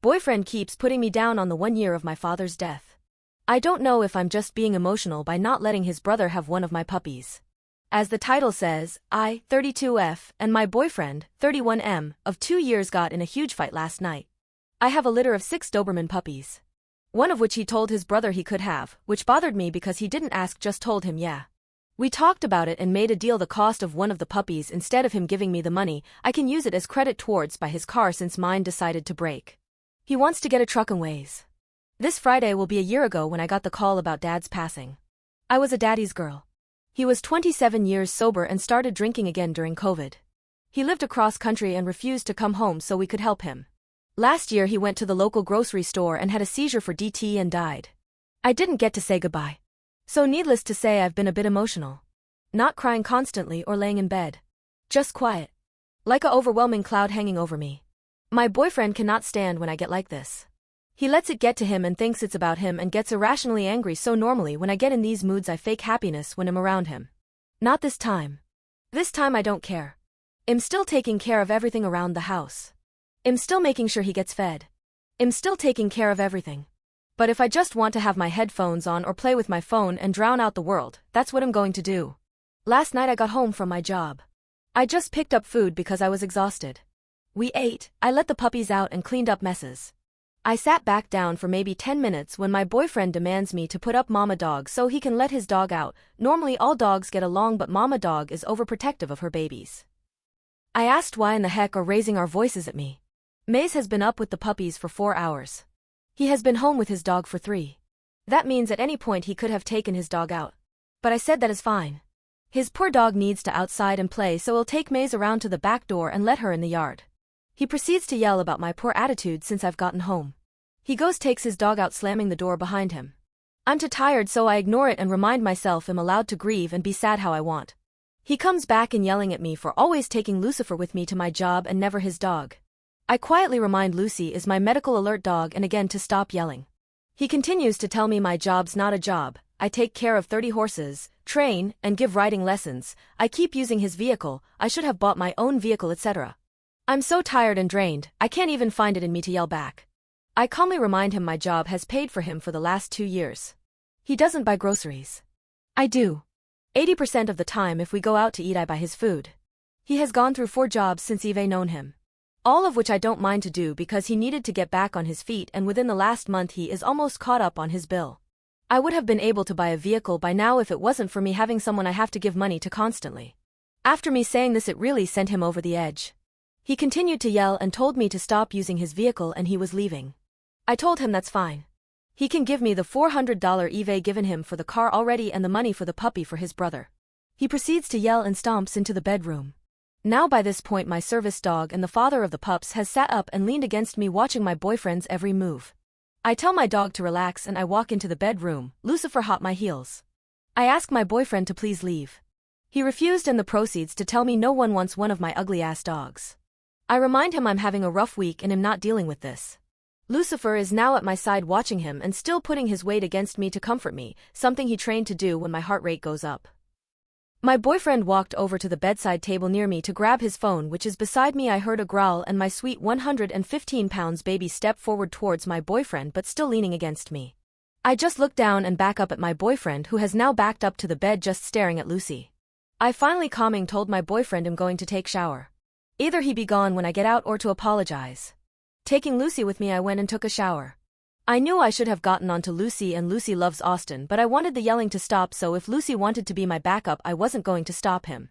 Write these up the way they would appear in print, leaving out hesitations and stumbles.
boyfriend keeps putting me down on the 1 year of my father's death. I don't know if I'm just being emotional by not letting his brother have one of my puppies. As the title says, I, 32F, and my boyfriend, 31M, of 2 years got in a huge fight last night. I have a litter of 6 Doberman puppies. One of which he told his brother he could have, which bothered me because he didn't ask, just told him yeah. We talked about it and made a deal. The cost of one of the puppies, instead of him giving me the money, I can use it as credit towards by his car since mine decided to break. He wants to get a truck and ways. This Friday will be a year ago when I got the call about Dad's passing. I was a daddy's girl. He was 27 years sober and started drinking again during COVID. He lived across country and refused to come home so we could help him. Last year he went to the local grocery store and had a seizure for DT and died. I didn't get to say goodbye. So needless to say, I've been a bit emotional. Not crying constantly or laying in bed. Just quiet. Like a overwhelming cloud hanging over me. My boyfriend cannot stand when I get like this. He lets it get to him and thinks it's about him and gets irrationally angry, so normally when I get in these moods I fake happiness when I'm around him. Not this time. This time I don't care. I'm still taking care of everything around the house. I'm still making sure he gets fed. I'm still taking care of everything. But if I just want to have my headphones on or play with my phone and drown out the world, that's what I'm going to do. Last night I got home from my job. I just picked up food because I was exhausted. We ate, I let the puppies out and cleaned up messes. I sat back down for maybe 10 minutes when my boyfriend demands me to put up Mama Dog so he can let his dog out. Normally all dogs get along, but Mama Dog is overprotective of her babies. I asked why in the heck are raising our voices at me. Maze has been up with the puppies for 4 hours. He has been home with his dog for 3. That means at any point he could have taken his dog out. But I said that is fine. His poor dog needs to outside and play, so I'll take Maze around to the back door and let her in the yard. He proceeds to yell about my poor attitude since I've gotten home. He takes his dog out, slamming the door behind him. I'm too tired, so I ignore it and remind myself I'm allowed to grieve and be sad how I want. He comes back and yelling at me for always taking Lucifer with me to my job and never his dog. I quietly remind Lucy is my medical alert dog and again to stop yelling. He continues to tell me my job's not a job. I take care of 30 horses, train, and give riding lessons. I keep using his vehicle. I should have bought my own vehicle, etc. I'm so tired and drained, I can't even find it in me to yell back. I calmly remind him my job has paid for him for the last 2 years. He doesn't buy groceries. I do. 80% of the time if we go out to eat I buy his food. He has gone through 4 jobs since I've known him. All of which I don't mind to do because he needed to get back on his feet, and within the last month he is almost caught up on his bill. I would have been able to buy a vehicle by now if it wasn't for me having someone I have to give money to constantly. After me saying this, it really sent him over the edge. He continued to yell and told me to stop using his vehicle and he was leaving. I told him that's fine. He can give me the $400 I've given him for the car already and the money for the puppy for his brother. He proceeds to yell and stomps into the bedroom. Now by this point my service dog and the father of the pups has sat up and leaned against me watching my boyfriend's every move. I tell my dog to relax and I walk into the bedroom. Lucifer hot my heels. I ask my boyfriend to please leave. He refused and proceeds to tell me no one wants one of my ugly ass dogs. I remind him I'm having a rough week and am not dealing with this. Lucifer is now at my side watching him and still putting his weight against me to comfort me, something he trained to do when my heart rate goes up. My boyfriend walked over to the bedside table near me to grab his phone, which is beside me. I heard a growl and my sweet 115 pounds baby step forward towards my boyfriend but still leaning against me. I just look down and back up at my boyfriend, who has now backed up to the bed just staring at Lucy. I finally calming told my boyfriend I'm going to take shower. Either he be gone when I get out or to apologize. Taking Lucy with me, I went and took a shower. I knew I should have gotten onto Lucy, and Lucy loves Austin, but I wanted the yelling to stop, so if Lucy wanted to be my backup I wasn't going to stop him.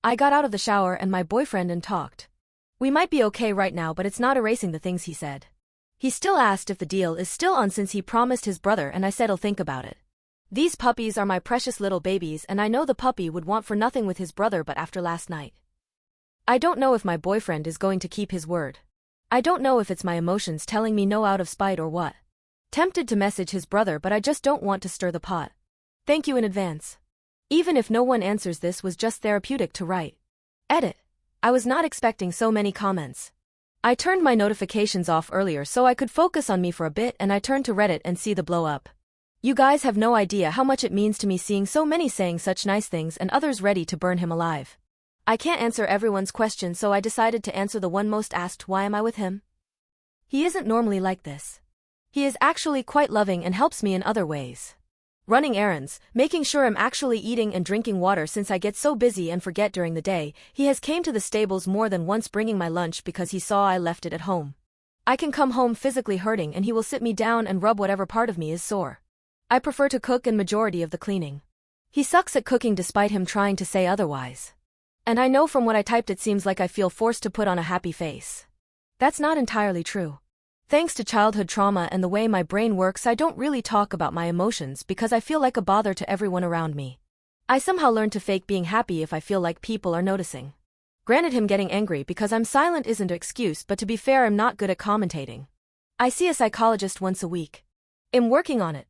I got out of the shower and my boyfriend and talked. We might be okay right now, but it's not erasing the things he said. He still asked if the deal is still on since he promised his brother, and I said I'll think about it. These puppies are my precious little babies and I know the puppy would want for nothing with his brother, but after last night, I don't know if my boyfriend is going to keep his word. I don't know if it's my emotions telling me no out of spite or what. Tempted to message his brother, but I just don't want to stir the pot. Thank you in advance. Even if no one answers, this was just therapeutic to write. Edit. I was not expecting so many comments. I turned my notifications off earlier so I could focus on me for a bit, and I turned to Reddit and see the blow up. You guys have no idea how much it means to me seeing so many saying such nice things and others ready to burn him alive. I can't answer everyone's question, so I decided to answer the one most asked: why am I with him? He isn't normally like this. He is actually quite loving and helps me in other ways. Running errands, making sure I'm actually eating and drinking water since I get so busy and forget during the day. He has came to the stables more than once bringing my lunch because he saw I left it at home. I can come home physically hurting and he will sit me down and rub whatever part of me is sore. I prefer to cook and majority of the cleaning. He sucks at cooking despite him trying to say otherwise. And I know from what I typed it seems like I feel forced to put on a happy face. That's not entirely true. Thanks to childhood trauma and the way my brain works, I don't really talk about my emotions because I feel like a bother to everyone around me. I somehow learned to fake being happy if I feel like people are noticing. Granted, him getting angry because I'm silent isn't an excuse, but to be fair, I'm not good at commentating. I see a psychologist once a week. I'm working on it.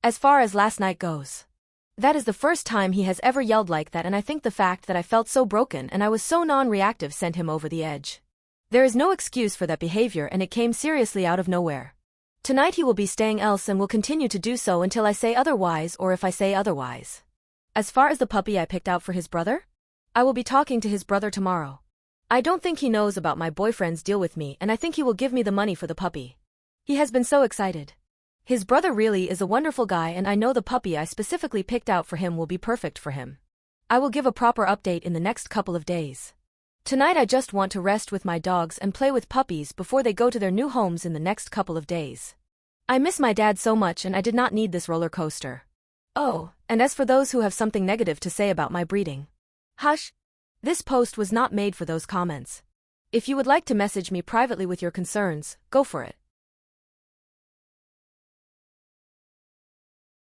As far as last night goes, that is the first time he has ever yelled like that, and I think the fact that I felt so broken and I was so non-reactive sent him over the edge. There is no excuse for that behavior and it came seriously out of nowhere. Tonight he will be staying else and will continue to do so until I say otherwise or if I say otherwise. As far as the puppy I picked out for his brother, I will be talking to his brother tomorrow. I don't think he knows about my boyfriend's deal with me and I think he will give me the money for the puppy. He has been so excited. His brother really is a wonderful guy and I know the puppy I specifically picked out for him will be perfect for him. I will give a proper update in the next couple of days. Tonight I just want to rest with my dogs and play with puppies before they go to their new homes in the next couple of days. I miss my dad so much and I did not need this roller coaster. Oh, and as for those who have something negative to say about my breeding, hush. This post was not made for those comments. If you would like to message me privately with your concerns, go for it.